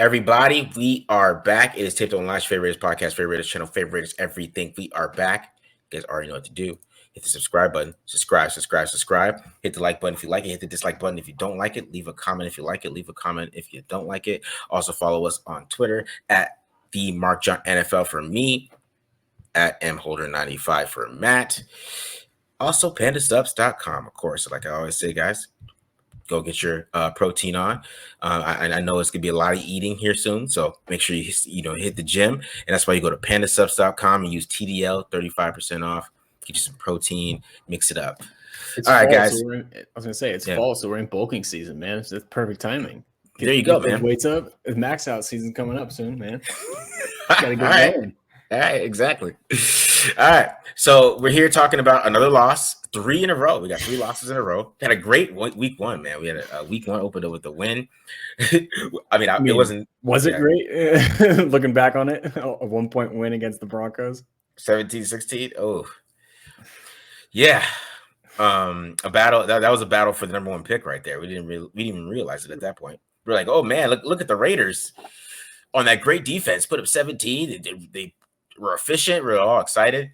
Everybody, we are back. It is Taped Online's favorite podcast, favorite channel, favorite everything. We are back. You guys already know what to do. Hit the subscribe button. Subscribe. Hit the like button if you like it. Hit the dislike button if you don't like it. Leave a comment if you like it. Leave a comment if you don't like it. Also follow us on Twitter at the Mark John NFL for me, at mholder95 for Matt. Also pandasubs.com, of course. Like I always say, guys, go get your protein on. I know it's gonna be a lot of eating here soon, so make sure you hit the gym, and that's why you go to pandasubs.com and use TDL 35% off. Get you some protein, mix it up. It's all right, fall, guys. So I was gonna say it's fall, so we're in bulking season, man. It's perfect timing. There you go, man. Weights up. Max out season coming up soon, man. Gotta get going. All right, exactly. All right, so we're here talking about another loss, 3 in a row. We got 3 losses in a row. Had a great week 1, man. We had a week 1 opened with a win. I mean, it wasn't. Was it great? Looking back on it, a 1-point win against the Broncos, 17-16. Oh, yeah. A battle that was a battle for the number 1 pick right there. We didn't even realize it at that point. We're like, oh man, look at the Raiders on that great defense. Put up 17. They were efficient. We're all excited.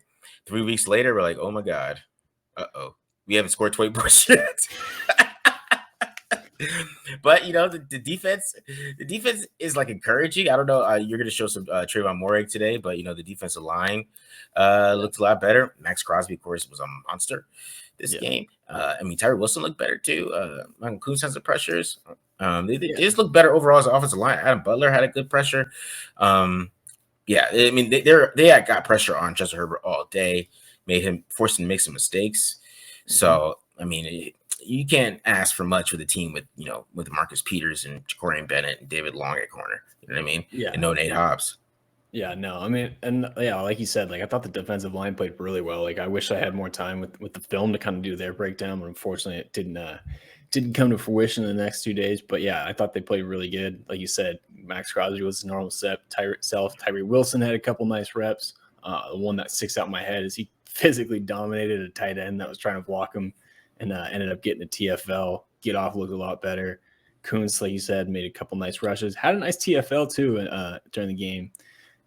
3 weeks later, we're like, oh my god, we haven't scored 20 points yet. But the defense is like encouraging. I don't know. You're going to show some Trayvon Moehrig today, but the defensive line looked a lot better. Max Crosby, of course, was a monster this game. I mean, Tyree Wilson looked better too. Michael Kuhn has the pressures. They just look better overall as an offensive line. Adam Butler had a good pressure. Yeah, I mean they had got pressure on Justin Herbert all day, forced him to make some mistakes. So I mean, you can't ask for much with a team with Marcus Peters and Jacorian Bennett and David Long at corner. You know what I mean? Yeah. And no Nate Hobbs. Yeah, no, I mean, and yeah, like you said, like I thought the defensive line played really well. Like I wish I had more time with the film to kind of do their breakdown, but unfortunately, it didn't come to fruition in the next 2 days. But yeah, I thought they played really good. Like you said, Max Crosby was a normal set. Tyree Wilson had a couple nice reps. The one that sticks out in my head is he physically dominated a tight end that was trying to block him, and ended up getting a TFL. Get off looked a lot better. Kuntz, like you said, made a couple nice rushes. Had a nice TFL too during the game.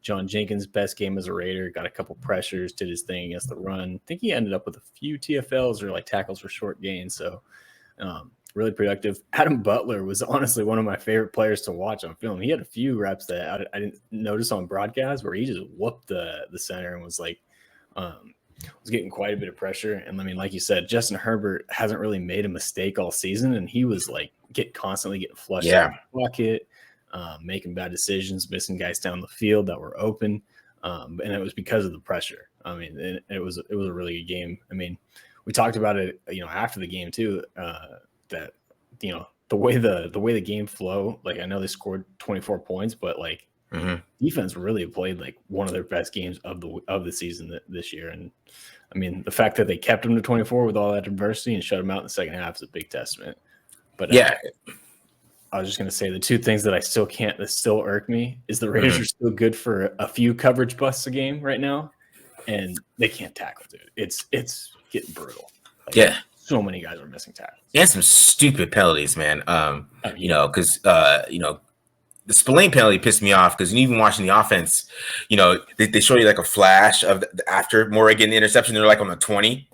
John Jenkins' best game as a Raider, got a couple pressures, did his thing against the run. I think he ended up with a few TFLs or like tackles for short gains. So really productive. Adam Butler was honestly one of my favorite players to watch on film. He had a few reps that I didn't notice on broadcast where he just whooped the center and was like was getting quite a bit of pressure. And I mean, like you said, Justin Herbert hasn't really made a mistake all season, and he was like constantly getting flushed out of the bucket. Making bad decisions, missing guys down the field that were open, and it was because of the pressure. I mean, it was a really good game. I mean, we talked about it, after the game too. That the way the game flow. Like I know they scored 24 points, but like defense really played like one of their best games of the season this year. And I mean, the fact that they kept them to 24 with all that adversity and shut them out in the second half is a big testament. But I was just going to say the 2 things that still irk me is the Raiders are still good for a few coverage busts a game right now, and they can't tackle, dude. It's getting brutal. Like, so many guys are missing tackles. And some stupid penalties, man. Because the Spillane penalty pissed me off because even watching the offense, they show you like a flash of after Moehrig getting the interception. They're like on the 20.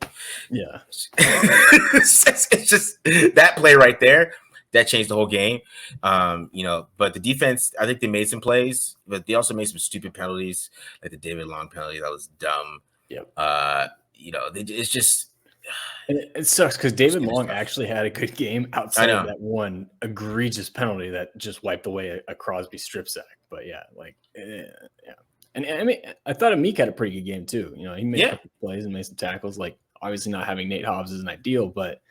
Yeah, it's just that play right there. That changed the whole game. But the defense, I think they made some plays, but they also made some stupid penalties, like the David Long penalty. That was dumb. Yep. It's just. And it sucks because David Long actually had a good game outside of that one egregious penalty that just wiped away a Crosby strip sack. But yeah. And I mean, I thought Amik had a pretty good game too. He made a couple plays and made some tackles. Like obviously not having Nate Hobbs isn't ideal, but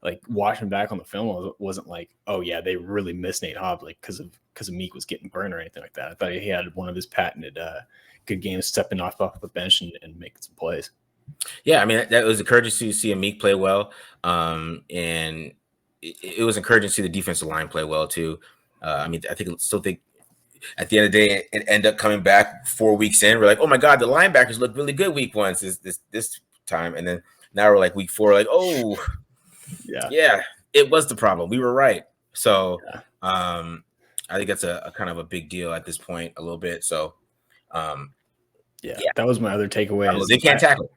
like watching back on the film wasn't like, oh yeah, they really missed Nate Hobbs like because Meek was getting burned or anything like that. I thought he had one of his patented good games stepping off the bench and making some plays. Yeah, I mean that was encouraging to see Meek play well, and it was encouraging to see the defensive line play well too. I still think at the end of the day it ended up coming back 4 weeks in. We're like, oh my god, the linebackers look really good week 1 this time, and then now we're like week 4, like oh. Yeah, it was the problem. We were right. So, I think that's a kind of a big deal at this point, a little bit. So, yeah, that was my other takeaway. They can't tackle.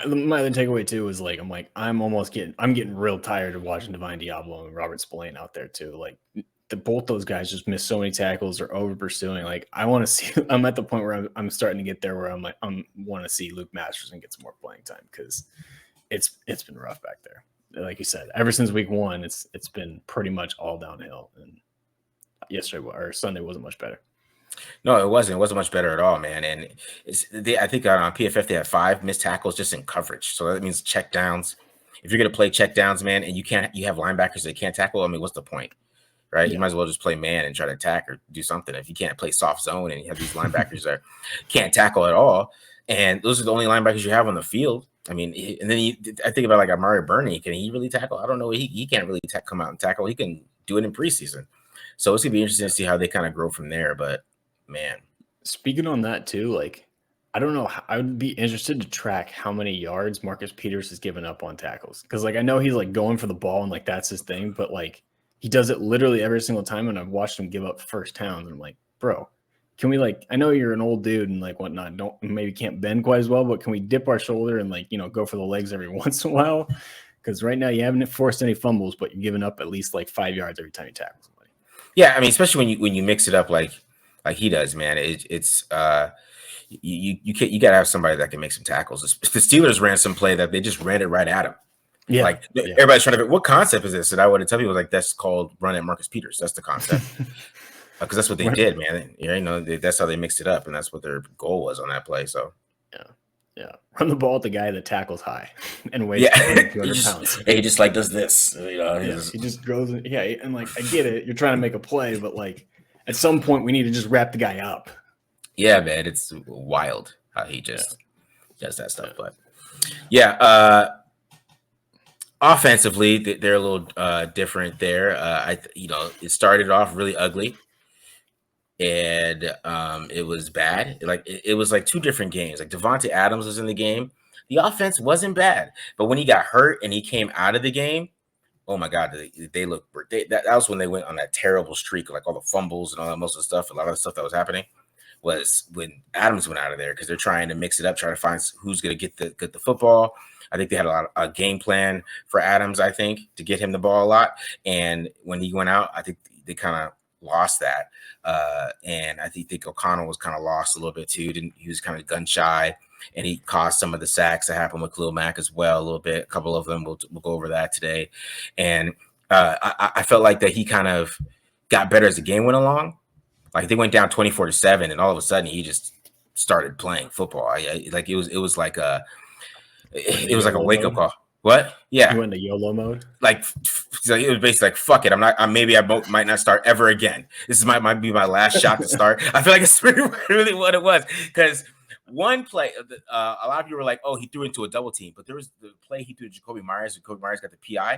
My other takeaway too is like I'm getting real tired of watching Divine Diablo and Robert Spillane out there too. Like both those guys just miss so many tackles or over pursuing. Like I want to see. I'm at the point where I'm starting to get there where I'm like want to see Luke Masterson get some more playing time because it's been rough back there. Like you said, ever since week 1, it's been pretty much all downhill. And yesterday or Sunday wasn't much better. No, it wasn't. It wasn't much better at all, man. And I think on PFF they had 5 missed tackles just in coverage. So that means check downs. If you're going to play check downs, man, and you have linebackers that can't tackle, I mean, what's the point, right? Yeah. You might as well just play man and try to attack or do something. If you can't play soft zone and you have these linebackers that can't tackle at all, and those are the only linebackers you have on the field. I mean, and then I think about like Amari Burney. Can he really tackle? I don't know. He can't really come out and tackle. He can do it in preseason. So it's going to be interesting to see how they kind of grow from there. But man, speaking on that too, like I don't know, I would be interested to track how many yards Marcus Peters has given up on tackles, because like I know he's like going for the ball and like that's his thing, but like he does it literally every single time, and I've watched him give up first downs, and I'm like, bro, can we, like, I know you're an old dude and like whatnot, maybe can't bend quite as well, but can we dip our shoulder and like, you know, go for the legs every once in a while? Because right now you haven't forced any fumbles, but you're giving up at least like 5 yards every time you tackle somebody. Yeah, I mean, especially when you mix it up like he does, man. It's you got to have somebody that can make some tackles. The Steelers ran some play that they just ran it right at him. Yeah, like everybody's trying to. What concept is this? And I would tell people like that's called run at Marcus Peters. That's the concept, because that's what they did, man. You know, that's how they mixed it up, and that's what their goal was on that play. So yeah, run the ball at the guy that tackles high and weighs 200 pounds. He just like does this. You know, he just goes. And like I get it, you're trying to make a play, but like at some point we need to just wrap the guy up. Yeah, man, it's wild how he just does that stuff. But yeah, offensively, they're a little different there. It started off really ugly, and it was bad. Like it was like 2 different games. Like Devontae Adams was in the game. The offense wasn't bad, but when he got hurt and he came out of the game, oh my God, they looked. That was when they went on that terrible streak, like all the fumbles and all that most of the stuff. A lot of the stuff that was happening was when Adams went out of there, because they're trying to mix it up, trying to find who's going to get the football. I think they had a game plan for Adams, I think, to get him the ball a lot. And when he went out, I think they kind of lost that. And I think O'Connell was kind of lost a little bit too. He was kind of gun shy, and he caused some of the sacks that happened with Khalil Mack as well a little bit. A couple of them, we'll go over that today. And I felt like that he kind of got better as the game went along. Like they went down 24-7, and all of a sudden he just started playing football. It was like a wake up call. What? Yeah, you went into YOLO mode. Like it was basically like, fuck it. I might not start ever again. This might be my last shot to start. I feel like it's really what it was, because one play, a lot of people were like, oh, he threw into a double team, but there was the play he threw to Jacoby Myers. Jacoby Myers got the PI.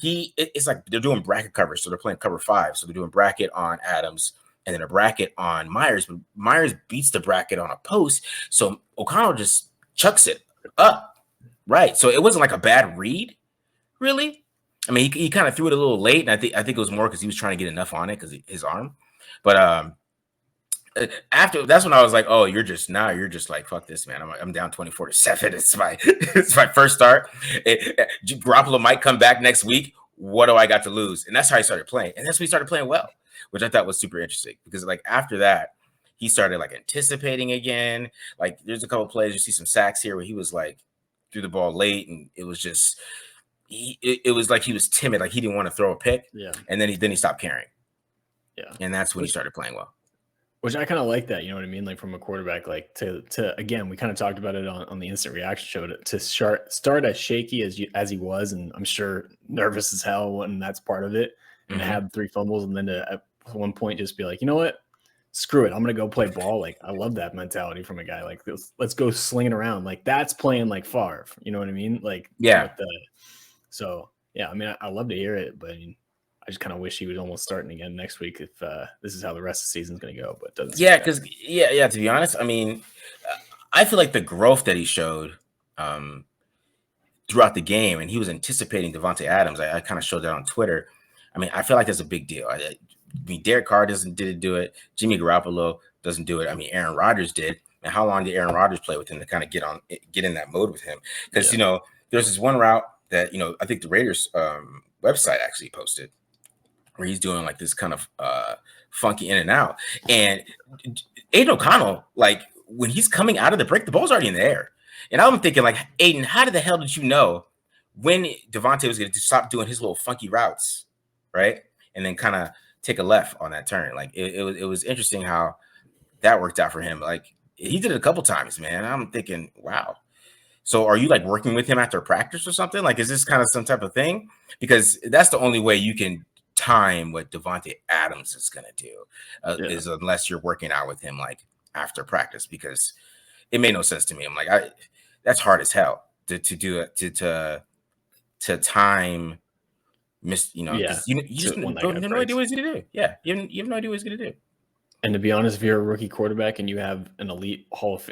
It's like they're doing bracket coverage, so they're playing cover 5. So they're doing bracket on Adams and then a bracket on Myers, but Myers beats the bracket on a post. So O'Connell just chucks it up. Right. So it wasn't like a bad read, really. I mean, he kind of threw it a little late, and I think it was more because he was trying to get enough on it because his arm. But after that's when I was like, oh, you're just like, fuck this, man. I'm down 24-7. It's my first start. Garoppolo might come back next week. What do I got to lose? And that's how he started playing. And that's when he started playing well, which I thought was super interesting, because like after that, he started like anticipating again. Like there's a couple of plays, you see some sacks here where he was like threw the ball late, and it was just it was like he was timid, like he didn't want to throw a pick. Yeah. And then he stopped caring. Yeah. And that's when he started playing well. Which I kind of like that, you know what I mean? Like from a quarterback, like to again, we kind of talked about it on the instant reaction show, to start as shaky as he was, and I'm sure nervous as hell, and that's part of it, and have 3 fumbles, and then to at one point just be like, you know what? Screw it. I'm going to go play ball. Like, I love that mentality from a guy like this. Let's go slinging around. Like, that's playing like Favre. You know what I mean? Like, yeah. So, yeah, I mean, I love to hear it, but I mean, I just kind of wish he was almost starting again next week if this is how the rest of the season is going to go. But it doesn't. Yeah, because, to be honest, I mean, I feel like the growth that he showed throughout the game, and he was anticipating Devontae Adams. I kind of showed that on Twitter. I mean, I feel like that's a big deal. I mean, Derek Carr didn't do it. Jimmy Garoppolo doesn't do it. I mean, Aaron Rodgers did. And how long did Aaron Rodgers play with him to kind of get in that mode with him? Because there's this one route that I think the Raiders website actually posted where he's doing like this kind of funky in and out. And Aiden O'Connell, like when he's coming out of the break, the ball's already in the air. And I'm thinking, like, Aiden, how the hell did you know when Devontae was going to stop doing his little funky routes, right? And then kind of take a left on that turn. Like it was interesting how that worked out for him. Like he did it a couple times, man. I'm thinking, wow. So are you like working with him after practice or something? Like, is this kind of some type of thing? Because that's the only way you can time what Devontae Adams is going to do is unless you're working out with him like after practice, because it made no sense to me. I'm like, that's hard as hell to do it to time miss, you just have no idea what he's gonna do. Yeah, you have no idea what he's gonna do. And to be honest, if you're a rookie quarterback and you have an elite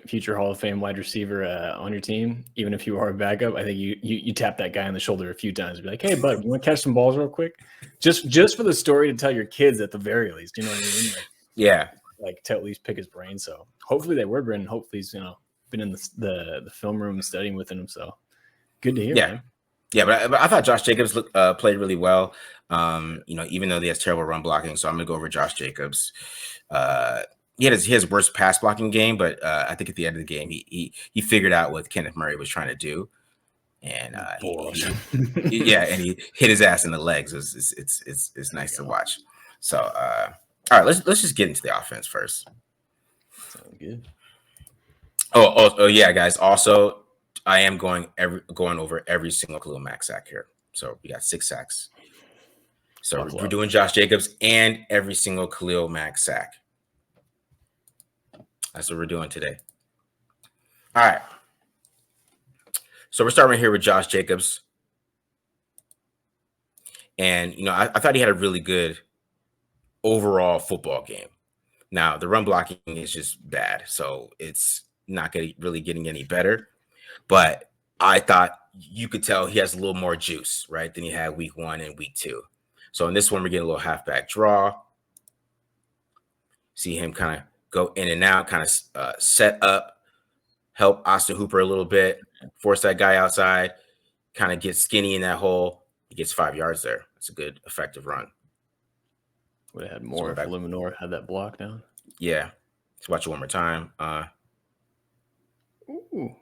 future Hall of Fame wide receiver on your team, even if you are a backup, I think you tap that guy on the shoulder a few times and be like, "Hey, bud, you want to catch some balls real quick?" Just for the story to tell your kids at the very least. You know what I mean? Like, like to at least pick his brain. So hopefully they were, Brendan. Hopefully he's been in the film room studying with him. So good to hear. Yeah. Man. Yeah, but I thought Josh Jacobs played really well. Even though he has terrible run blocking, so I'm gonna go over Josh Jacobs. He had his worst pass blocking game, but I think at the end of the game, he figured out what Kenneth Murray was trying to do, and and he hit his ass in the legs. It's nice to watch. So, all right, let's just get into the offense first. Sounds good. Oh yeah, guys. Also, I am going over every single Khalil Mack sack here. So we got 6 sacks. So we're doing Josh Jacobs and every single Khalil Mack sack. That's what we're doing today. All right. So we're starting here with Josh Jacobs. And, I thought he had a really good overall football game. Now, the run blocking is just bad. So it's not really getting any better. But I thought you could tell he has a little more juice, right, than he had week 1 and week 2. So in this one, we're getting a little halfback draw. See him kind of go in and out, kind of set up, help Austin Hooper a little bit, force that guy outside, kind of get skinny in that hole. He gets 5 yards there. It's a good, effective run. Would have had more if Limanor had that block down. Yeah. Let's watch it one more time. Ooh.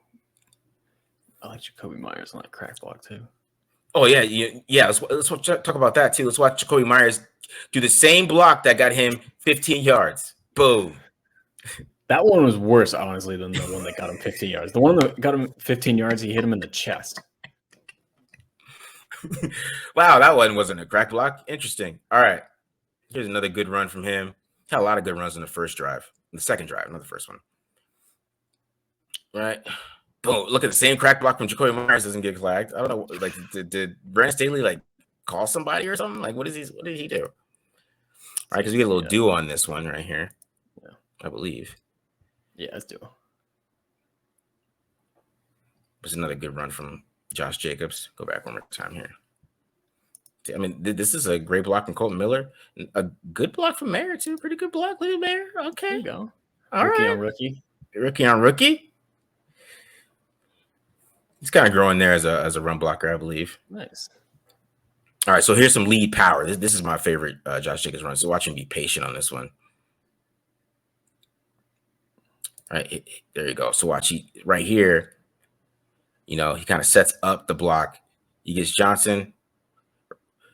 I like Jacoby Myers on that crack block too. Oh yeah. Let's talk about that too. Let's watch Jacoby Myers do the same block that got him 15 yards. Boom. That one was worse, honestly, than the one that got him 15 yards. The one that got him 15 yards, he hit him in the chest. Wow, that one wasn't a crack block. Interesting. All right, here's another good run from him. Had a lot of good runs in the second drive, not the first one. All right. Boom! Look at the same crack block from Jacoby Myers doesn't get flagged. I don't know. Like, did Brandon Staley like call somebody or something? Like, what did he do? All right, because we get a little duo on this one right here. Yeah, I believe. Yeah, let's do it. There's another good run from Josh Jacobs. Go back one more time here. I mean, this is a great block from Colton Miller. A good block from Mayer too. Pretty good block, little Mayer. Okay, there you go. All rookie right. on rookie. Rookie on rookie. He's kind of growing there as a run blocker, I believe. Nice. All right, so here's some lead power. This is my favorite Josh Jacobs run. So watch him be patient on this one. All right, there you go. So watch right here. He kind of sets up the block. He gets Johnson.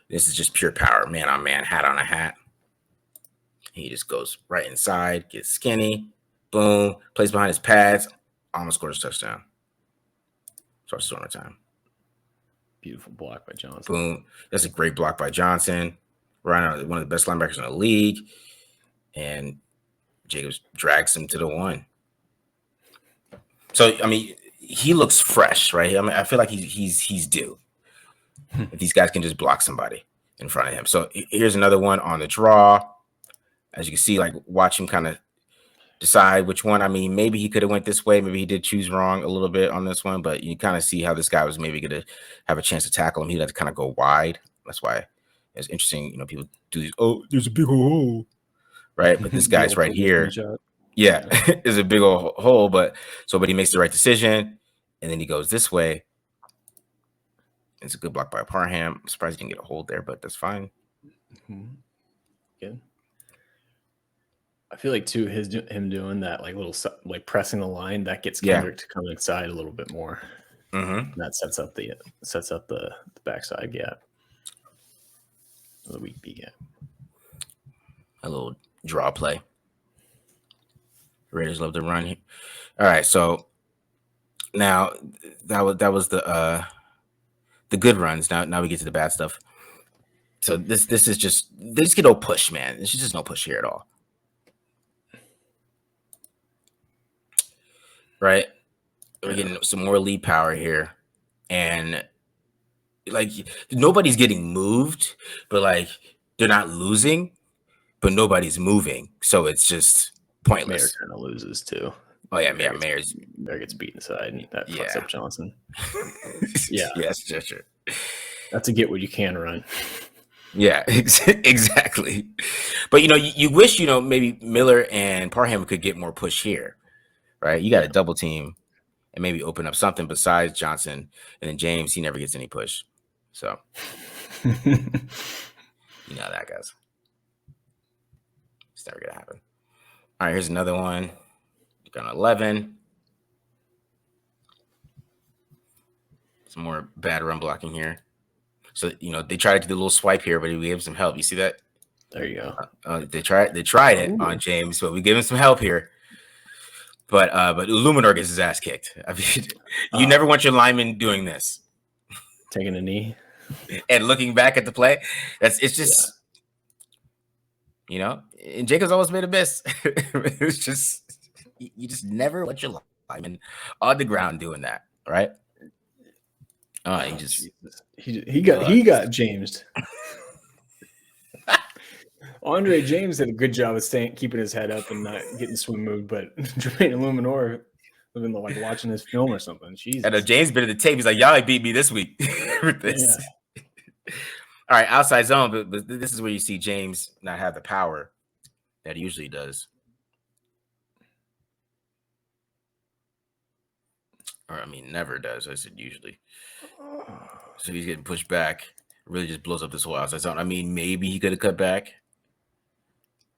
This is just pure power, man on man, hat on a hat. He just goes right inside, gets skinny, boom, plays behind his pads, almost scores a touchdown. So it's one more time. Beautiful block by Johnson. Boom. That's a great block by Johnson. Right, one of the best linebackers in the league. And Jacobs drags him to the 1. So, I mean, he looks fresh, right? I mean, I feel like he's due. If these guys can just block somebody in front of him. So here's another one on the draw. As you can see, like, watch him kind of decide which one. I mean, maybe he could have went this way. Maybe he did choose wrong a little bit on this one, but you kind of see how this guy was maybe going to have a chance to tackle him. He had to kind of go wide. That's why it's interesting, people do these. Oh, there's a big hole, right? But this guy's right here. Yeah, there's a big old hole. But he makes the right decision, and then he goes this way. It's a good block by Parham. I'm surprised he didn't get a hold there, but that's fine. Good. I feel like too him doing that like little like pressing the line that gets Kendrick to come inside a little bit more. That sets up the backside gap, the weak B gap. A little draw play. Raiders love to run here. All right, so now that was the good runs. Now we get to the bad stuff. So this is just they just get no push, man. There's just no push here at all. Right? We're getting some more lead power here. And like nobody's getting moved, but like they're not losing, but nobody's moving. So it's just pointless. Mayer kind of loses too. Oh yeah, Mayer gets beaten aside and that fucks up Johnson. Yes, sure. That's a get what you can run. Yeah, exactly. But you wish maybe Miller and Parham could get more push here, right? You got a double team and maybe open up something besides Johnson, and then James, he never gets any push. So you know how that goes. It's never gonna happen. All right, here's another one. Got an 11. Some more bad run blocking here. So they tried to do a little swipe here, but we gave him some help. You see that? There you go. They tried it on James, but we gave him some help here. But Illuminor gets his ass kicked. I mean, you never want your lineman doing this, taking a knee and looking back at the play. It's just and Jacobs always made a miss. It's just you just never want your lineman on the ground doing that, right? He got Jamesed. Andre James did a good job of keeping his head up and not getting swim moved, but Jermaine Illuminor have been like watching this film or something. Jesus. I know James been at the tape. He's like, y'all beat me this week with this. Yeah. All right, outside zone, but this is where you see James not have the power that he usually does. Or I mean, never does. I said usually. So he's getting pushed back. Really just blows up this whole outside zone. I mean, maybe he could have cut back.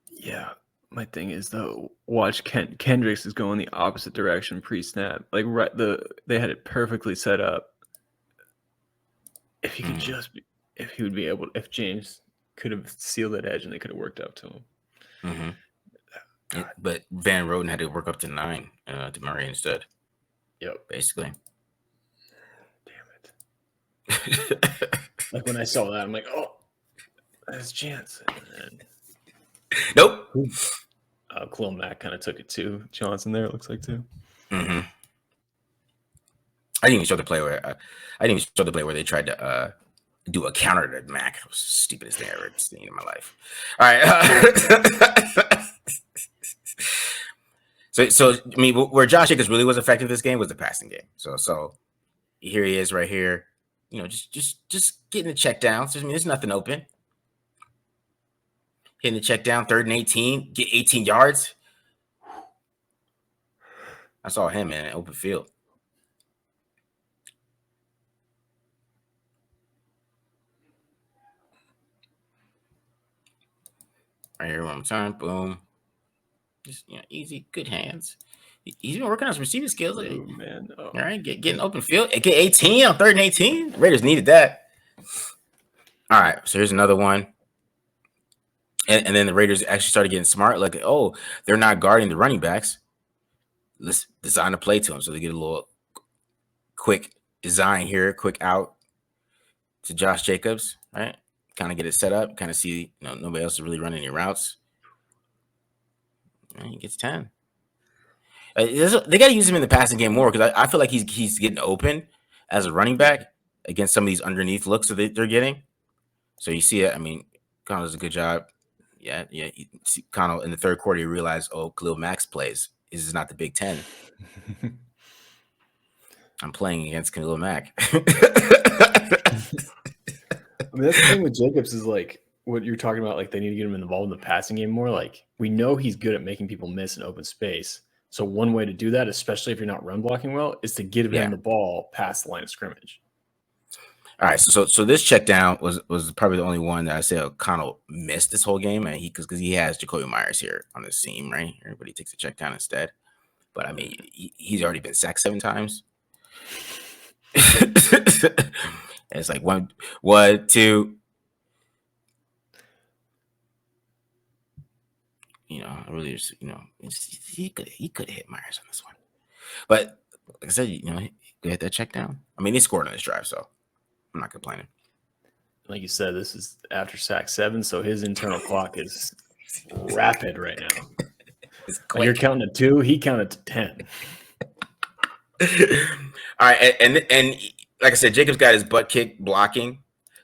Yeah. My thing is though, watch Kendricks is going the opposite direction pre-snap. Like they had it perfectly set up. If he could if James could have sealed that edge and they could have worked out to him. But Van Roten had to work up to 9 to Murray instead. Yep. Basically. Damn it. Like when I saw that, I'm like, oh, there's a chance. And nope. Khalil Mack kind of took it too. Johnson there, it looks like too. I didn't even show the play where they tried to do a counter to Mack. It was the stupidest thing I've ever seen in my life. All right. So I mean, where Josh Jacobs really was effective this game was the passing game. So here he is right here. Just getting the check down. So, I mean, there's nothing open. Hitting the check down, 3rd and 18, get 18 yards. I saw him in an open field. Right here, one more time. Boom. Just easy, good hands. He's been working on his receiving skills. Oh, man. Oh. All right, getting open field. Get 18 on 3rd and 18. The Raiders needed that. All right, so here's another one. And then the Raiders actually started getting smart. Like, oh, they're not guarding the running backs. Let's design a play to them. So they get a little quick design here, quick out to Josh Jacobs, right? Kind of get it set up, kind of see, nobody else is really running any routes. And he gets 10. They got to use him in the passing game more because I feel like he's getting open as a running back against some of these underneath looks that they're getting. So you see it. I mean, Connell does a good job. Yeah. Connell in the 3rd quarter, you realize, oh, Khalil Mack's plays. This is not the Big Ten. I'm playing against Khalil Mack. I mean, that's the thing with Jacobs is like what you're talking about, like they need to get him involved in the passing game more. Like we know he's good at making people miss in open space. So one way to do that, especially if you're not run blocking well, is to give him the ball past the line of scrimmage. All right, so this check down was probably the only one that I say O'Connell missed this whole game, and because he has Jacoby Myers here on the seam, right? Everybody takes a check down instead, but I mean he's already been sacked 7 times. It's like one, two. You know, I really just he could have hit Myers on this one, but like I said, he hit that check down. I mean, he scored on this drive, so I'm not complaining. Like you said, this is after sack 7, so his internal clock is rapid right now. You're counting to 2, he counted to 10. All right, and like I said, Jacobs got his butt kicked blocking,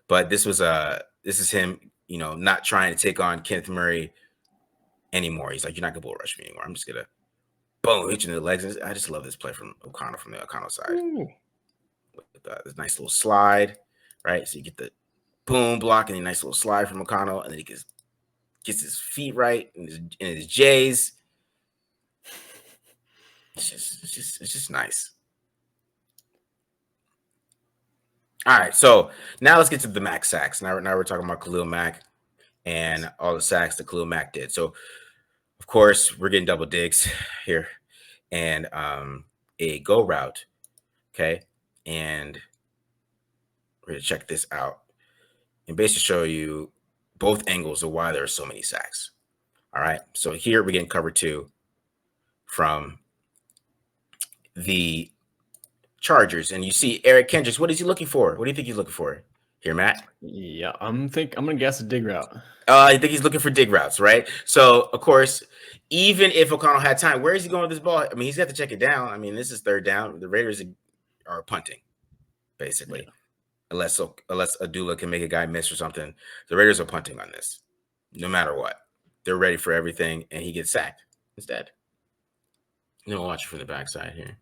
but this is him, not trying to take on Kenneth Murray anymore. He's like, you're not gonna bull rush me anymore. I'm just gonna boom hit you in the legs. I just love this play from O'Connell from the O'Connell side. Ooh. With this nice little slide, right? So you get the boom block and a nice little slide from O'Connell, and then he gets his feet right in his J's. It's just nice. All right, so now let's get to the Mack sacks. Now we're talking about Khalil Mack and all the sacks that Khalil Mack did. So, of course, we're getting double digs here, and a go route. Okay, and we're gonna check this out and basically show you both angles of why there are so many sacks. All right, so here we're getting cover 2 from the Chargers, and you see Eric Kendricks. What is he looking for? What do you think he's looking for here, Matt? Yeah, I'm gonna guess a dig route. I think he's looking for dig routes, right? So of course, even if O'Connell had time, where is he going with this ball? I mean, he's got to check it down. I mean, this is 3rd down. The Raiders are punting, basically, unless Adula can make a guy miss or something. The Raiders are punting on this, no matter what. They're ready for everything, and he gets sacked instead. Watch for the backside here.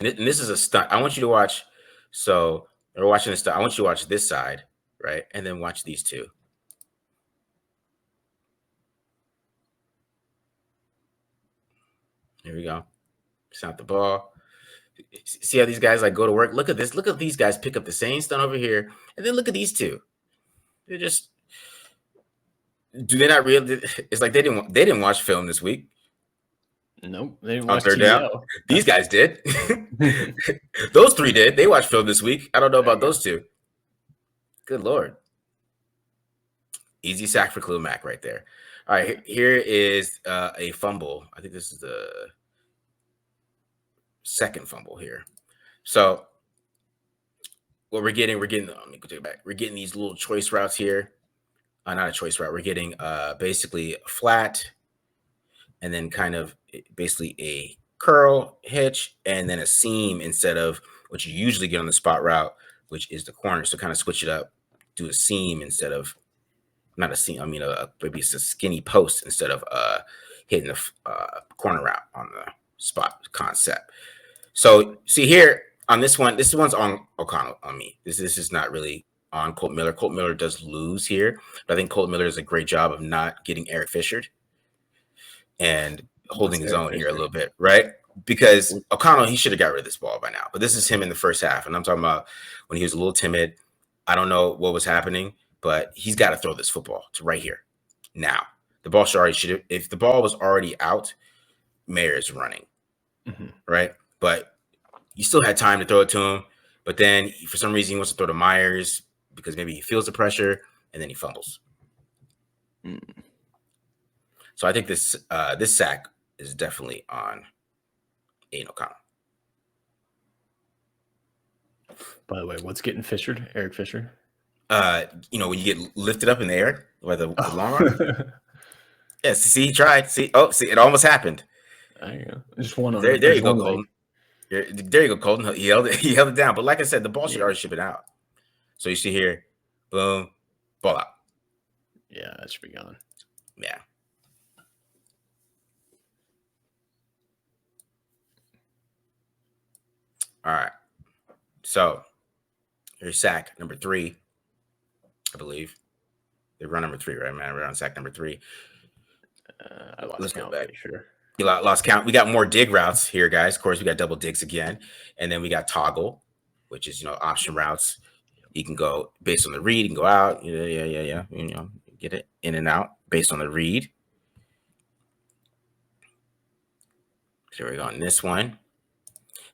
And this is a stunt. I want you to watch. So we're watching this stunt. I want you to watch this side, right? And then watch these two. Here we go. Snap the ball. See how these guys like go to work? Look at this. Look at these guys pick up the same stunt over here. And then look at these two. They're just, do they not realize? It's like they didn't watch film this week. Nope, they didn't watch 3rd down. These guys did. Those 3 did. They watched film this week. I don't know about those 2. Good Lord. Easy sack for Khalil Mack right there. All right, here is a fumble. I think this is the 2nd fumble here. So what we're getting, let me go take it back. We're getting these little choice routes here. Not a choice route. We're getting basically a flat and then kind of basically a curl hitch and then a seam instead of what you usually get on the spot route, which is the corner. So kind of switch it up, do a seam instead of, not a seam, I mean, maybe it's a skinny post instead of hitting the corner route on the spot concept. So see here on this one's on O'Connell on me. This is not really on Colt Miller. Colt Miller does lose here, but I think Colt Miller does a great job of not getting Eric Fishered and holding his own here a little bit, right? Because O'Connell, he should have got rid of this ball by now. But this is him in the first half, and I'm talking about when he was a little timid. I don't know what was happening, but he's got to throw this football to right here. Now, the ball if the ball was already out, Mayer is running, right? But you still had time to throw it to him. But then for some reason he wants to throw to Myers because maybe he feels the pressure, and then he fumbles. So I think this sack is definitely on Aiden O'Connell. By the way, what's getting Fishered? Eric Fisher? When you get lifted up in the air by the long arm. Yeah, see, he tried. See, it almost happened. There you go. Just one on there you go, Colton. There you go, Colton. He held it down. But like I said, the ball should already ship it out. So you see here, boom, ball out. Yeah, that should be gone. Yeah. All right. So Here's sack number 3, I believe. They run number 3, right, man? We're on sack number 3. I lost Let's count, go back. but sure. You lost count. We got more dig routes here, guys. Of course, we got double digs again. And then we got toggle, which is, option routes. You can go based on the read. You can go out. Yeah. Get it in and out based on the read. So we're going this one.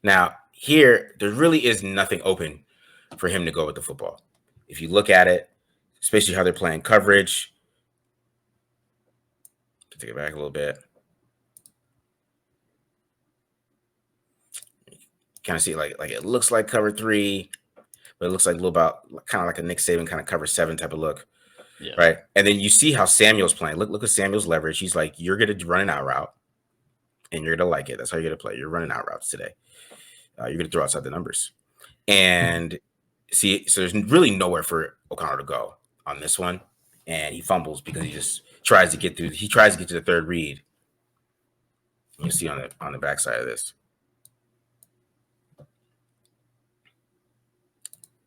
Now, here, there really is nothing open for him to go with the football. If you look at it, especially how they're playing coverage. Take it back a little bit. Kind of see like it looks like cover 3, but it looks like a little about kind of like a Nick Saban kind of cover 7 type of look. Yeah. Right. And then you see how Samuel's playing. Look at Samuel's leverage. He's like, you're going to run an out route and you're going to like it. That's how you're going to play. You're running out routes today. You're going to throw outside the numbers. And see, so there's really nowhere for O'Connell to go on this one. And he fumbles because he just tries to get through. He tries to get to the third read. You see on the backside of this.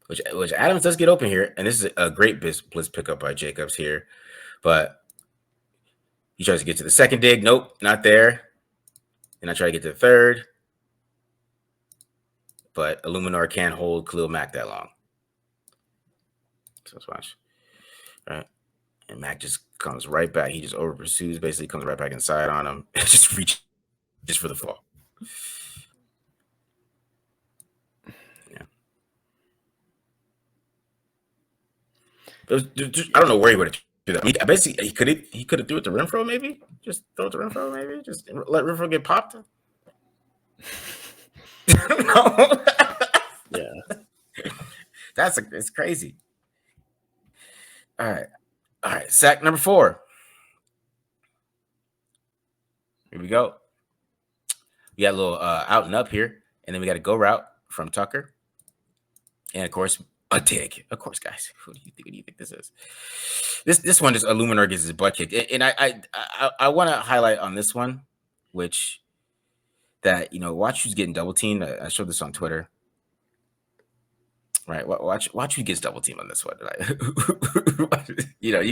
Which Adams does get open here, and this is a great blitz pickup by Jacobs here, but he tries to get to the second dig. Nope, not there. And I try to get to the third, but Illuminar can't hold Khalil Mack that long. So let's watch. All right, and Mack just comes right back. He just over pursues, basically comes right back inside on him, and just reaches just for the fall. I don't know where he would have do that. I mean, basically, he could have threw it to Renfro, maybe. Just throw it to Renfro, maybe. Just let Renfro get popped. No. Yeah, it's crazy. All right. Sack number 4. Here we go. We got a little out and up here, and then we got a go route from Tucker, and of course. A dig, of course, guys. Who do you think this is? This one is Illuminar gets his butt kicked, and I want to highlight on this one, which that watch who's getting double teamed. I showed this on Twitter. Right, watch who gets double teamed on this one. Right? You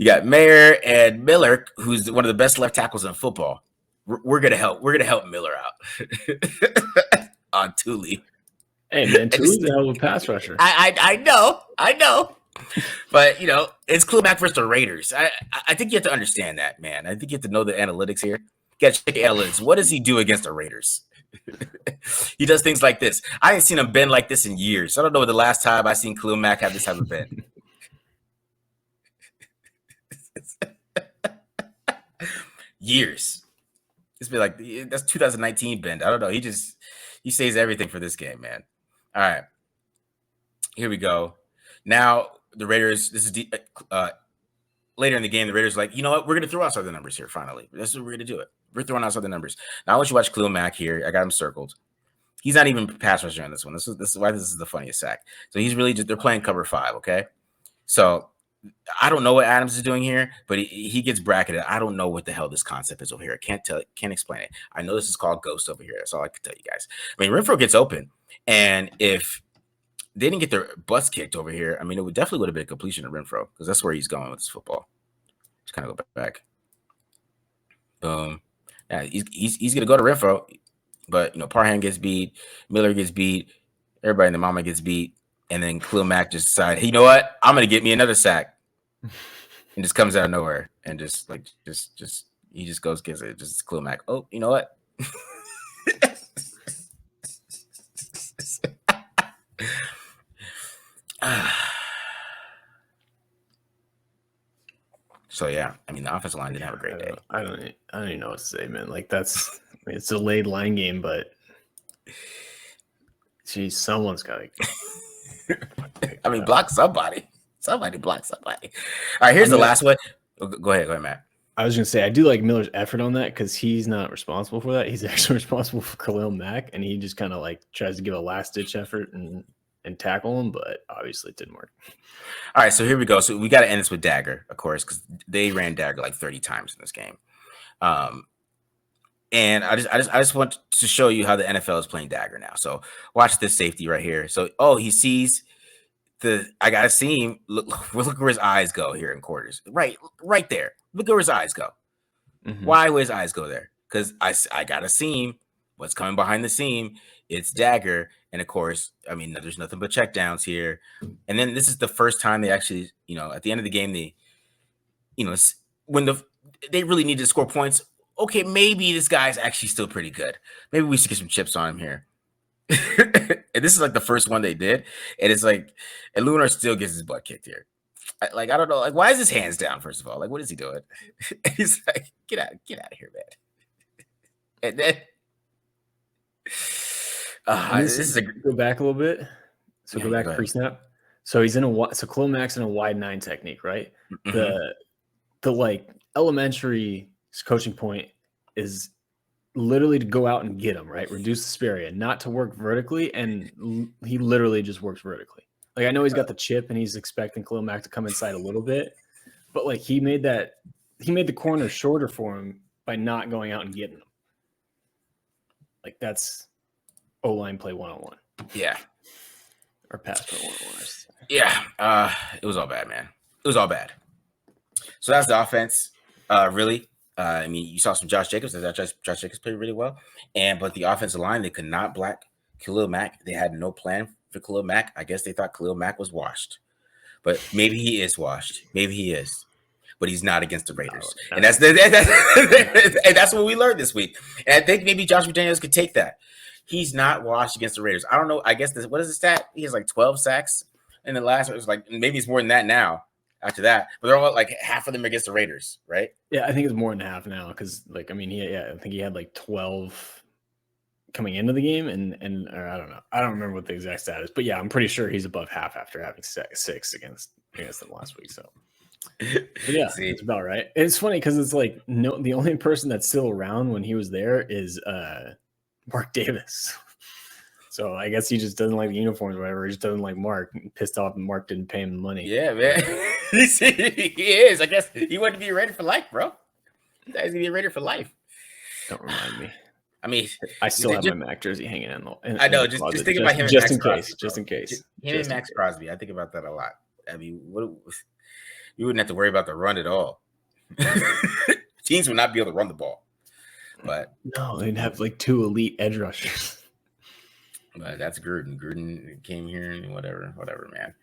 got Mayer and Miller, who's one of the best left tackles in football. We're gonna help Miller out on Thule. Hey man, Tule's a hell of a pass rusher. I know, but it's Khalil Mack versus the Raiders. I think you have to understand that, man. I think you have to know the analytics here. You got to check the analytics. What does he do against the Raiders? He does things like this. I ain't seen him bend like this in years. I don't know the last time I seen Khalil Mack have this type of bend. Years. It's been like that's 2019 bend. I don't know. He says everything for this game, man. All right, here we go. Now the Raiders. This is later in the game. The Raiders are like, you know what? We're gonna throw outside the numbers here. Finally, this is what we're gonna do. We're throwing outside the numbers. Now I want you to watch Khalil Mack here. I got him circled. He's not even pass rusher on this one. This is why this is the funniest sack. So he's really they're playing cover 5. Okay, so I don't know what Adams is doing here, but he gets bracketed. I don't know what the hell this concept is over here. I can't explain it. I know this is called ghost over here. That's all I can tell you guys. I mean, Renfro gets open, and if they didn't get their butts kicked over here, I mean, it would have been a completion of Renfro because that's where he's going with his football. Just kind of go back. Boom. Yeah, he's gonna go to Renfro, but Parham gets beat, Miller gets beat, everybody in the mama gets beat. And then Khalil Mack just decided, hey, you know what? I'm gonna get me another sack, and just comes out of nowhere and just he just goes gets it. Just Khalil Mack. Oh, you know what? So yeah, I mean the offensive line didn't have a great day. I don't even know what to say, man. Like it's a late line game, but geez, someone's got to. I mean, block somebody. Somebody block somebody. All right, here's the last one. Go ahead, Matt. I was going to say, I do like Miller's effort on that because he's not responsible for that. He's actually responsible for Khalil Mack, and he just kind of like tries to give a last-ditch effort and tackle him, but obviously it didn't work. All right, so here we go. So we got to end this with Dagger, of course, because they ran Dagger like 30 times in this game. And I just want to show you how the NFL is playing dagger now. So watch this safety right here. So he sees I gotta see him. Look where his eyes go here in quarters. Right there. Look where his eyes go. Mm-hmm. Why would his eyes go there? Because I gotta see him. What's coming behind the seam? It's dagger, and of course, I mean, there's nothing but checkdowns here. And then this is the first time they actually, at the end of the game, when they really need to score points. Okay, maybe this guy's actually still pretty good. Maybe we should get some chips on him here. And this is like the first one they did, and it's like, and Lunar still gets his butt kicked here. I don't know, like, why is his hands down? First of all, like, what is he doing? He's like, get out of here, man. And then this is go back a little bit. So go back pre-snap. So he's so Khalil Mack's in a wide 9 technique, right? Mm-hmm. The like elementary coaching point is literally to go out and get him, right? Reduce the spare area, not to work vertically, and he literally just works vertically. Like, I know he's got the chip and he's expecting Khalil Mack to come inside a little bit, but like he made the corner shorter for him by not going out and getting him. Like, that's O-line play 101. Yeah. Or pass play 101. Yeah. It was all bad, man. It was all bad. So that's the offense. Really. I mean, you saw some Josh Jacobs. Josh Jacobs played really well. But the offensive line, they could not block Khalil Mack. They had no plan for Khalil Mack. I guess they thought Khalil Mack was washed. But maybe he is washed. Maybe he is. But he's not against the Raiders. No. And that's what we learned this week. And I think maybe Josh McDaniels could take that. He's not washed against the Raiders. I don't know. I guess what is the stat? He has like 12 sacks. And the last one was like, maybe it's more than that now. After that, but they're all like half of them against the Raiders, right? Yeah, I think it's more than half now because, like, I mean, I think he had like 12 coming into the game, and or I don't know, I don't remember what the exact stat is, but yeah, I'm pretty sure he's above half after having 6 against them last week. So, but yeah, it's about right. It's funny because it's like the only person that's still around when he was there is Mark Davis. So I guess he just doesn't like the uniforms or whatever. He just doesn't like Mark. Pissed off and Mark didn't pay him the money. Yeah, man. He is. I guess he wanted to be ready for life, bro. He's going to be ready for life. Don't remind me. I mean, I still have my Mac jersey hanging in. I know. Just think about him and Max Crosby. Just in case. Him and Max Crosby. I think about that a lot. I mean, you wouldn't have to worry about the run at all. Teams would not be able to run the ball. But no, they'd have like 2 elite edge rushers. But that's Gruden. Gruden came here and whatever, man.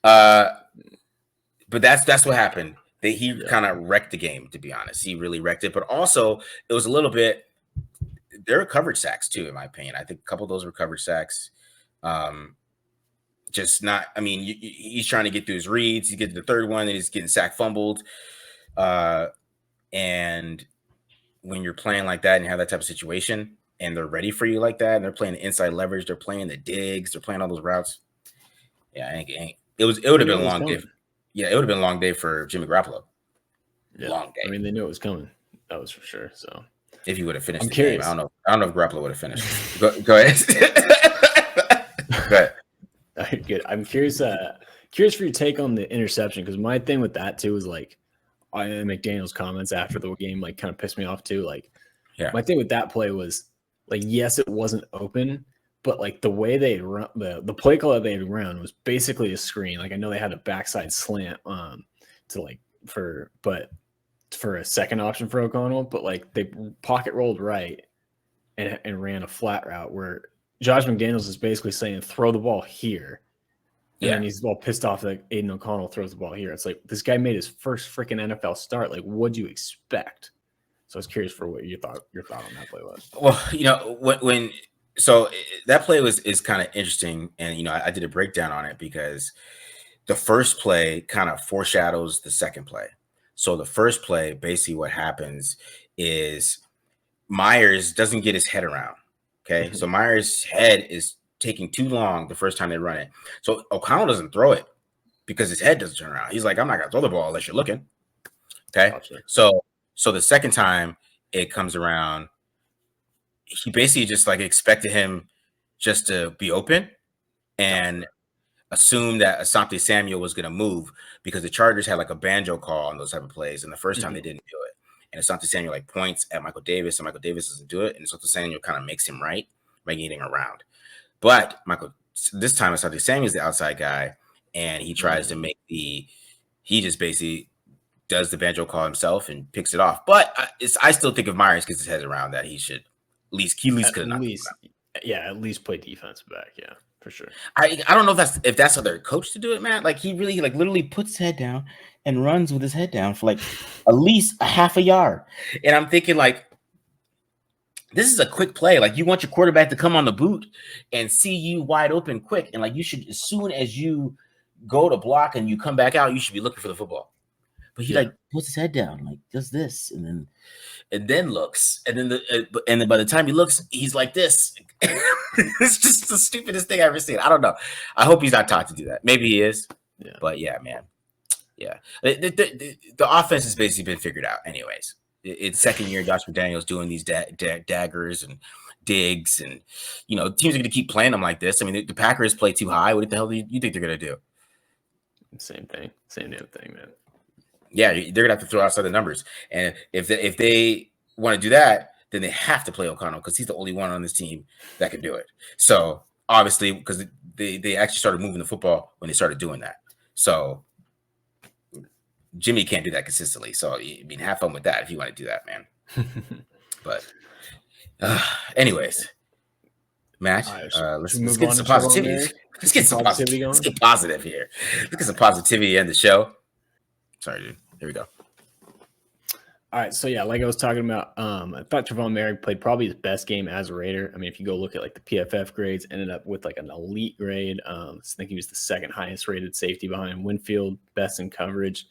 But that's what happened. He kind of wrecked the game, to be honest. He really wrecked it. But also, it was a little bit. There were coverage sacks too, in my opinion. I think a couple of those were coverage sacks. Just not. I mean, he's trying to get through his reads. He gets the third one, and he's getting sack fumbled. And when you're playing like that and you have that type of situation, and they're ready for you like that, and they're playing the inside leverage, they're playing the digs, they're playing all those routes. Yeah, it would have been a long day. Yeah, it would have been a long day for Jimmy Garoppolo. Yeah. Long day. I mean, they knew it was coming. That was for sure. So if he would have finished the game, I don't know if Garoppolo would have finished. Go ahead. Go ahead. Good. I'm curious for your take on the interception, because my thing with that too is like McDaniel's comments after the game like kind of pissed me off too. Like, my thing with that play was, like, yes, it wasn't open, but like the way they run the play call that they run was basically a screen. Like, I know they had a backside slant for a second option for O'Connell, but like they pocket rolled right and ran a flat route where Josh McDaniels is basically saying throw the ball here. And then he's all pissed off that Aiden O'Connell throws the ball here. It's like, this guy made his first freaking NFL start. Like, what'd you expect? So I was curious for what your thought on that play was. Well, so that play is kind of interesting, and I did a breakdown on it because the first play kind of foreshadows the second play. So the first play, basically what happens is Myers doesn't get his head around. Okay, mm-hmm. So Myers' head is taking too long the first time they run it. So O'Connell doesn't throw it because his head doesn't turn around. He's like, I'm not gonna throw the ball unless you're looking. Okay, gotcha. So the second time it comes around, he basically just like expected him just to be open and assumed that Asante Samuel was going to move because the Chargers had like a banjo call on those type of plays. And the first time they didn't do it. and Asante Samuel like points at Michael Davis, and Michael Davis doesn't do it, and Asante Samuel kind of makes him right by getting around. But this time Asante Samuel's the outside guy, and he tries to make he just basically does the banjo call himself and picks it off. But I still think if Myers gets his head around that, he should at least could have knocked him out. Yeah, at least play defense back. Yeah, for sure. I don't know if that's how they're coached to do it, man. Like he really like literally puts his head down and runs with his head down for like at least a half a yard. And I'm thinking like, this is a quick play. Like you want your quarterback to come on the boot and see you wide open quick. And like you should, as soon as you go to block and you come back out, you should be looking for the football. But he like puts his head down, like does this, and then looks, and then by the time he looks, he's like this. It's just the stupidest thing I've ever seen. I don't know. I hope he's not taught to do that. Maybe he is. Yeah. But yeah, man. Yeah. The offense has basically been figured out, anyways. It's second year. Josh McDaniels doing these daggers and digs, and teams are going to keep playing them like this. I mean, the Packers play too high. What the hell do you think they're going to do? Same thing. Same damn thing, man. Yeah, they're gonna have to throw outside the numbers, and if they want to do that, then they have to play O'Connell because he's the only one on this team that can do it. So obviously, because they actually started moving the football when they started doing that. So Jimmy can't do that consistently. So I mean, have fun with that if you want to do that, man. But anyways, Matt, let's get some positivity. Let's get some positivity going. Let's get positive here. Let's get some positivity in the show. Sorry, dude. Here we go. All right. So, yeah, like I was talking about, I thought Trevon Moehrig played probably his best game as a Raider. I mean, if you go look at like the PFF grades, ended up with like an elite grade. I think he was the second highest rated safety behind Winfield, best in coverage.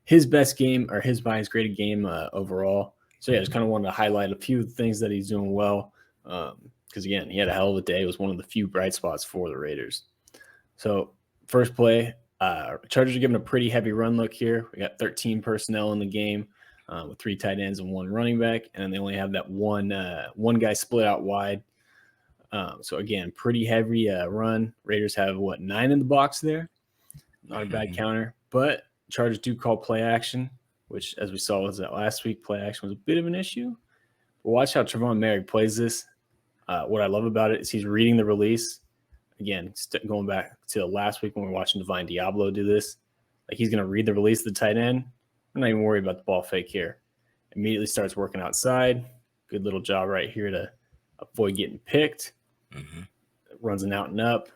His best game, or his highest graded game overall. So, yeah, just kind of wanted to highlight a few things that he's doing well. Because, again, he had a hell of a day. It was one of the few bright spots for the Raiders. So, first play. Chargers are giving a pretty heavy run look here. We got 13 personnel in the game with 3 tight ends and 1 running back, and they only have that one guy split out wide. So again, pretty heavy run. Raiders have 9 in the box there. Not a bad counter, but Chargers do call play action, which as we saw was that last week, play action was a bit of an issue. But watch how Trevon Moehrig plays this. What I love about it is he's reading the release. Again, going back to last week when we were watching Divine Diablo do this, like he's going to read the release of the tight end. I'm not even worried about the ball fake here. Immediately starts working outside. Good little job right here to avoid getting picked. Mm-hmm. Runs an out and up.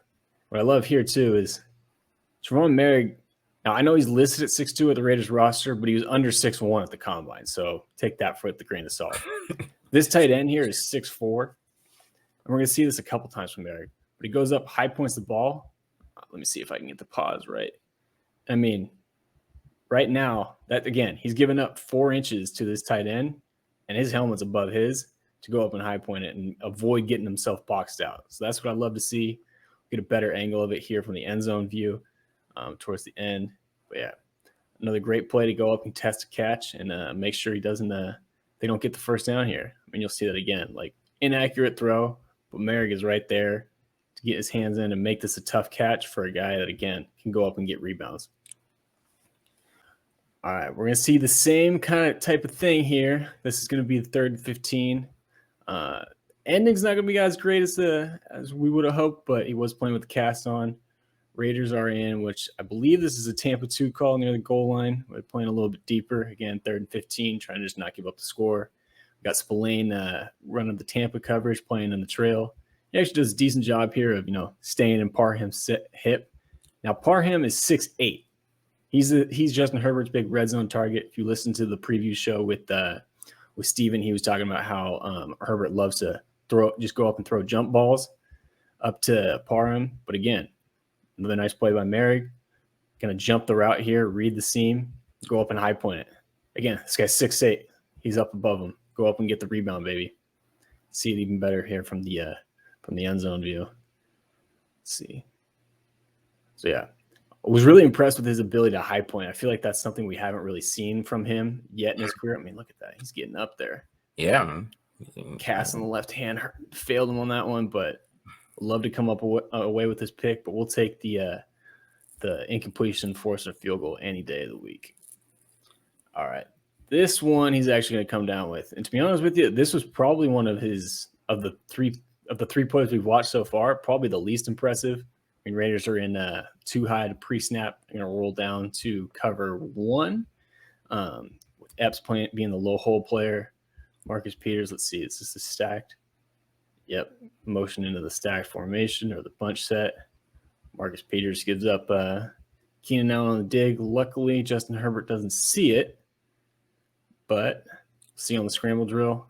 What I love here too is Trevon Moehrig. Now I know he's listed at 6'2" at the Raiders roster, but he was under 6'1" at the combine. So take that with the grain of salt. This tight end here is 6'4", and we're going to see this a couple times from Moehrig. But he goes up, high points the ball. Let me see if I can get the pause right. I mean, right now, that again, he's given up 4 inches to this tight end, and his helmet's above his to go up and high point it and avoid getting himself boxed out. So that's what I love to see. Get a better angle of it here from the end zone view towards the end. But yeah, another great play to go up and test a catch and make sure he doesn't. They don't get the first down here. I mean, you'll see that again, like inaccurate throw, but Moehrig is right there to get his hands in and make this a tough catch for a guy that, again, can go up and get rebounds. All right, we're going to see the same kind of type of thing here. This is going to be the 3rd and 15. Ending's not going to be as great as we would have hoped, but he was playing with the cast on. Raiders are in, which I believe this is a Tampa 2 call near the goal line. We're playing a little bit deeper. Again, 3rd and 15, trying to just not give up the score. We got Spillane running the Tampa coverage, playing in the trail. He actually does a decent job here of, staying in Parham's hip. Now, Parham is 6'8". He's Justin Herbert's big red zone target. If you listen to the preview show with Steven, he was talking about how Herbert loves to just go up and throw jump balls up to Parham. But again, another nice play by Moehrig. Going to jump the route here, read the seam, go up and high point it. Again, this guy's 6'8". He's up above him. Go up and get the rebound, baby. See it even better here from the end zone view. Let's see. So yeah, I was really impressed with his ability to high point. I feel like that's something we haven't really seen from him yet in his career. I mean, look at that. He's getting up there. Yeah. Cast on the left hand failed him on that one, but love to come up away with this pick. But we'll take the incompletion, force, or field goal any day of the week. All right. This one he's actually going to come down with. And to be honest with you, this was probably one of the three plays we've watched so far, probably the least impressive. I mean, Raiders are in too high to pre-snap. They're going to roll down to cover one. With Epps being the low hole player. Marcus Peters, let's see, is this stacked? Yep, motion into the stacked formation or the bunch set. Marcus Peters gives up Keenan Allen on the dig. Luckily, Justin Herbert doesn't see it, but see on the scramble drill.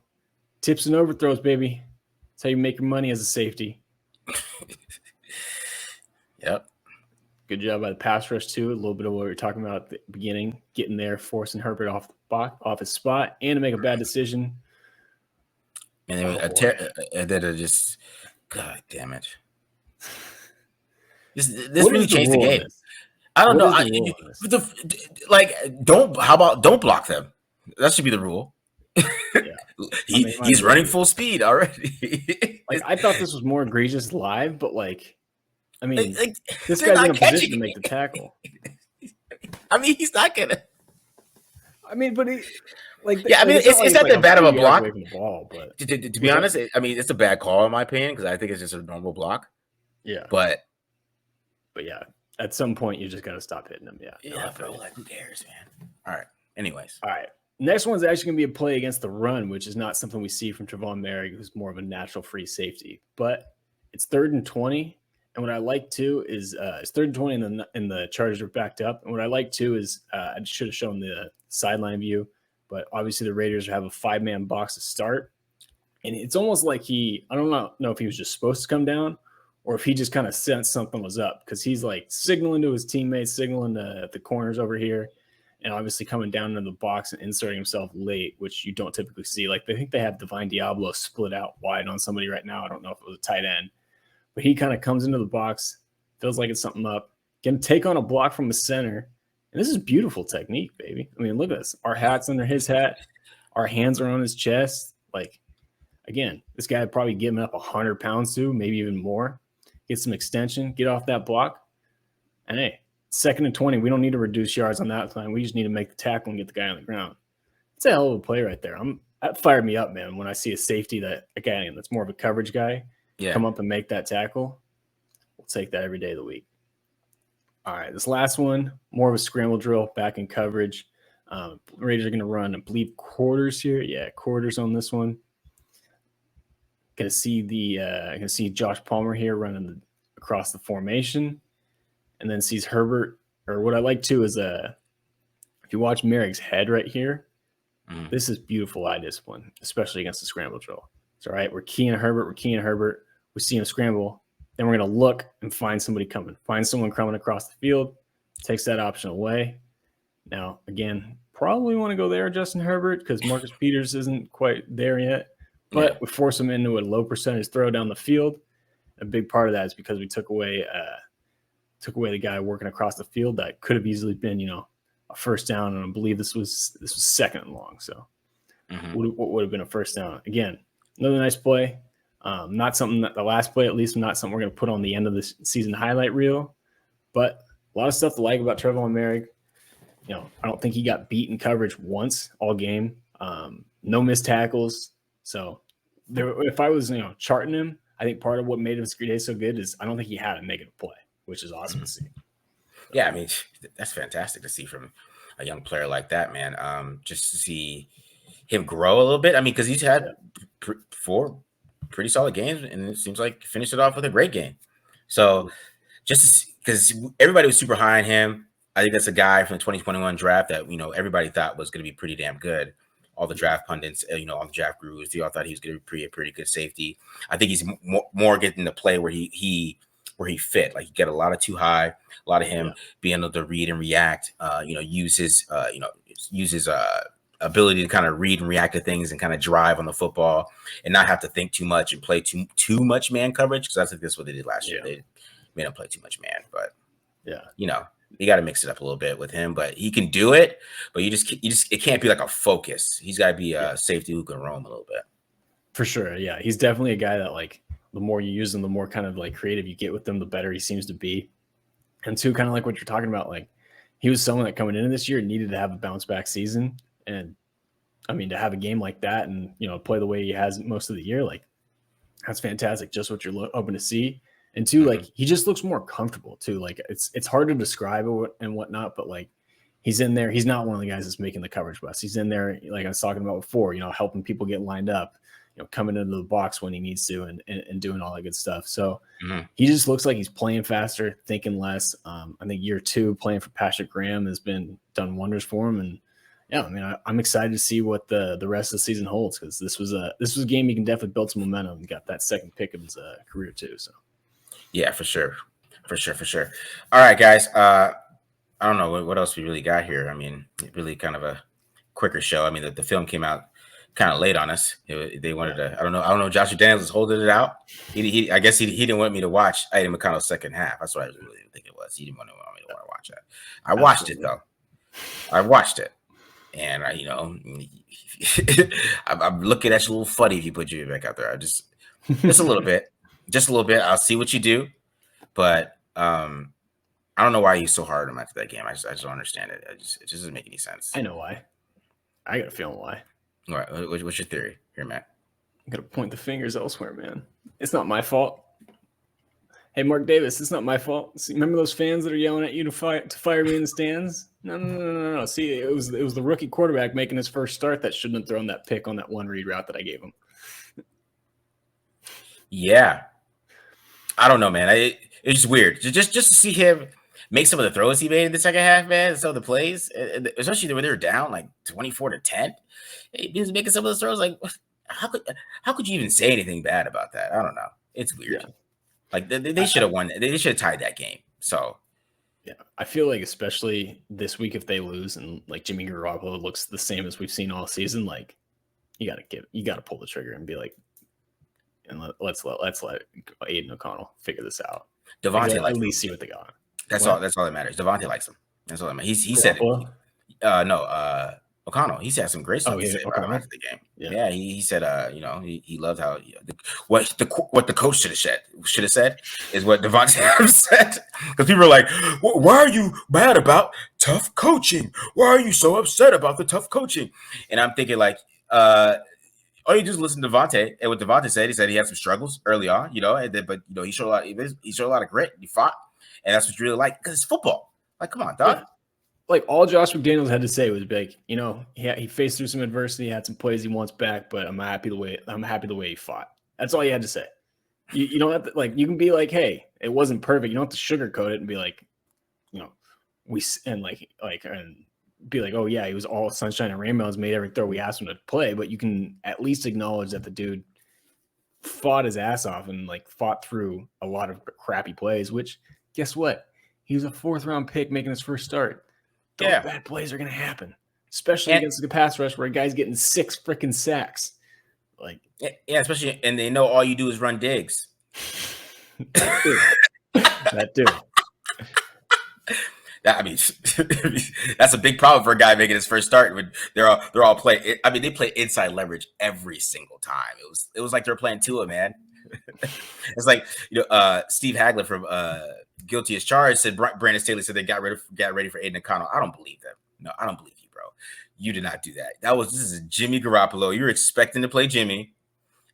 Tips and overthrows, baby. That's how you make your money as a safety. Yep. Good job by the pass rush, too. A little bit of what we were talking about at the beginning, getting there, forcing Herbert off his spot, and to make a bad decision. And then it just, God damn it. This really changed the game. I don't know. Don't block them. That should be the rule. Yeah. He's running full speed already. I thought this was more egregious live, but this guy's in a position to make the tackle. I mean, he's not gonna. I mean, but it's not that bad of a block. Ball, but to be honest, it's a bad call in my opinion because I think it's just a normal block. Yeah, but yeah, at some point you just got to stop hitting them. Yeah, bro. Who cares, man? All right. Anyways, all right. Next one's actually going to be a play against the run, which is not something we see from Trevon Moehrig, who's more of a natural free safety. But it's 3rd and 20. And what I like too is it's 3rd and 20 and the Chargers are backed up. And what I like too is I should have shown the sideline view, but obviously the Raiders have a 5-man box to start. And it's almost like I don't know if he was just supposed to come down or if he just kind of sensed something was up because he's like signaling to his teammates, signaling to the corners over here. And obviously coming down into the box and inserting himself late, which you don't typically see. Like, I think they have Divine Diablo split out wide on somebody right now. I don't know if it was a tight end. But he kind of comes into the box, feels like it's something up, can take on a block from the center. And this is beautiful technique, baby. I mean, look at this. Our hat's under his hat. Our hands are on his chest. Like, again, this guy would probably give him up 100 pounds to, maybe even more. Get some extension, get off that block. And hey, 2nd and 20, we don't need to reduce yards on that time. We just need to make the tackle and get the guy on the ground. It's a hell of a play right there. That fired me up, man, when I see a safety that's more of a coverage guy come up and make that tackle. We'll take that every day of the week. All right, this last one, more of a scramble drill, back in coverage. Raiders are going to run, I believe, quarters here. Yeah, quarters on this one. Going to see Josh Palmer here running across the formation. And then sees Herbert, or what I like too is if you watch Moehrig's head right here, this is beautiful eye discipline, especially against the scramble drill. It's all right. We're keying Herbert. We see him scramble. Then we're going to look and find somebody coming. Find someone coming across the field. Takes that option away. Now, again, probably want to go there, Justin Herbert, because Marcus Peters isn't quite there yet. But we force him into a low percentage throw down the field. A big part of that is because we took away the guy working across the field that could have easily been, a first down. And I believe this was 2nd and long. So what would have been a first down? Again, another nice play. Not something that the last play, at least, not something we're going to put on the end of the season highlight reel. But a lot of stuff to like about Trevon Moehrig. I don't think he got beat in coverage once all game. No missed tackles. So if I was, charting him, I think part of what made his day so good is I don't think he had a negative play, which is awesome to see. Yeah, I mean, that's fantastic to see from a young player like that, man. Just to see him grow a little bit. I mean, because he's had 4 pretty solid games, and it seems like finished it off with a great game. So just because everybody was super high on him, I think that's a guy from the 2021 draft that, everybody thought was going to be pretty damn good. All the draft pundits, all the draft gurus, they all thought he was going to be a pretty good safety. I think he's more getting to play where he fit. Like, you get a lot of too high, a lot of him being able to read and react. Use his ability to kind of read and react to things and kind of drive on the football and not have to think too much and play too much man coverage, because I think that's what they did last year. They made him play too much man, but you got to mix it up a little bit with him. But he can do it, but you just it can't be like a focus. He's got to be a safety who can roam a little bit. For sure, yeah, he's definitely a guy that, like, the more you use him, the more kind of like creative you get with him, the better he seems to be. And two, kind of like what you're talking about, like, he was someone that coming into this year needed to have a bounce back season. And I mean, to have a game like that and, play the way he has most of the year, like, that's fantastic. Just what you're hoping to see. And two, like, he just looks more comfortable too. Like, it's hard to describe it and whatnot, but like, he's in there. He's not one of the guys that's making the coverage bus. He's in there, like I was talking about before, helping people get lined up, coming into the box when he needs to and doing all that good stuff. So he just looks like he's playing faster, thinking less. I think year 2 playing for Patrick Graham has done wonders for him. And yeah, I mean, I'm excited to see what the rest of the season holds, because this was a game he can definitely build some momentum and got that second pick of his career too. So yeah, for sure. All right, guys. I don't know what else we really got here. I mean, really kind of a quicker show. I mean, the film came out kind of late on us. They wanted to. I don't know. Josh Daniels was holding it out. I guess he didn't want me to watch Aiden McConnell's second half. That's what I really think it was. He didn't want me to watch that. I watched it though. I watched it, and I'm looking at you a little funny if you put Jimmy back out there. Just a little bit. I'll see what you do, but I don't know why he's so hard on him after that game. I just don't understand it. It just doesn't make any sense. I know why. I got a feeling why. All right. What's your theory here, Matt? I'm going to point the fingers elsewhere, man. It's not my fault. Hey, Mark Davis, it's not my fault. See, remember those fans that are yelling at you to fire me in the stands? No. See, it was the rookie quarterback making his first start that shouldn't have thrown that pick on that one read route that I gave him. Yeah. I don't know, man. It's just weird. Just to see him make some of the throws he made in the second half, man, some of the plays, especially when they were down like 24-10. He was making some of those throws. Like, how could you even say anything bad about that? I don't know. It's weird. Yeah. Like they should have won. They should have tied that game. So, yeah, I feel like especially this week if they lose and like Jimmy Garoppolo looks the same as we've seen all season, like you gotta pull the trigger and be like, and let's let Aiden O'Connell figure this out. Devontae at least see what they got. That's all that matters. Devontae likes him. That's all that matters. He said it. O'Connell. He's had some great stuff to say about after the game. Yeah, he said, he loved how what the coach should have said is what Devontae said, because people are like, why are you mad about tough coaching? Why are you so upset about the tough coaching? And I'm thinking like, you just listen to Devontae, and what Devontae said, he said he had some struggles early on, but he showed a lot of grit. He fought, and that's what you really like, because it's football. Like, come on, dog. Yeah. Like all Josh McDaniels had to say was like, he faced through some adversity, had some plays he wants back, but I'm happy the way he fought. That's all he had to say. You don't have to, like, you can be like, hey, it wasn't perfect. You don't have to sugarcoat it and be like, and be like, oh yeah, he was all sunshine and rainbows, made every throw we asked him to play. But you can at least acknowledge that the dude fought his ass off and like fought through a lot of crappy plays, which guess what? He was a 4th round pick making his first start. Those bad plays are going to happen, especially against the pass rush where a guy's getting 6 freaking sacks. Like, yeah, especially, and they know all you do is run digs. That too. That's a big problem for a guy making his first start. When they're all playing. I mean, they play inside leverage every single time. It was like they're playing Tua, man. It's like Steve Hagler from Guilty as Charged said Brandon Staley said they got ready for Aiden O'Connell. I don't believe them. No, I don't believe you, bro. You did not do that. This is Jimmy Garoppolo. You're expecting to play Jimmy,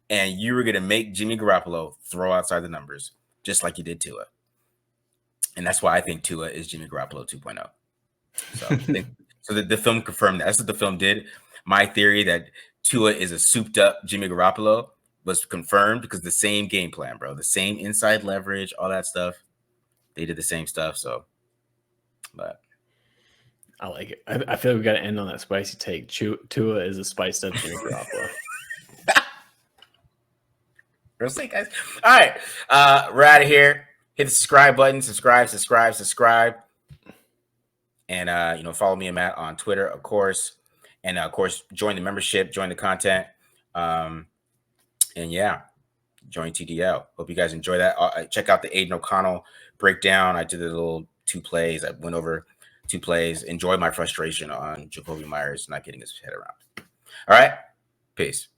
and you were gonna make Jimmy Garoppolo throw outside the numbers, just like you did Tua. And that's why I think Tua is Jimmy Garoppolo 2.0. So the film confirmed that. That's what the film did. My theory that Tua is a souped up Jimmy Garoppolo was confirmed because the same game plan, bro. The same inside leverage, all that stuff. They did the same stuff. So, but I like it. I feel like we got to end on that spicy take. Tua is a spiced up Jimmy Garoppolo. Real sick, guys. All right. We're out of here. Hit the subscribe button. Subscribe. And, follow me and Matt on Twitter, of course. And, of course, join the membership, join the content. And, yeah, join TDL. Hope you guys enjoy that. Check out the Aiden O'Connell breakdown. I did a little 2 plays. I went over 2 plays. Enjoy my frustration on Jacoby Myers not getting his head around. All right. Peace.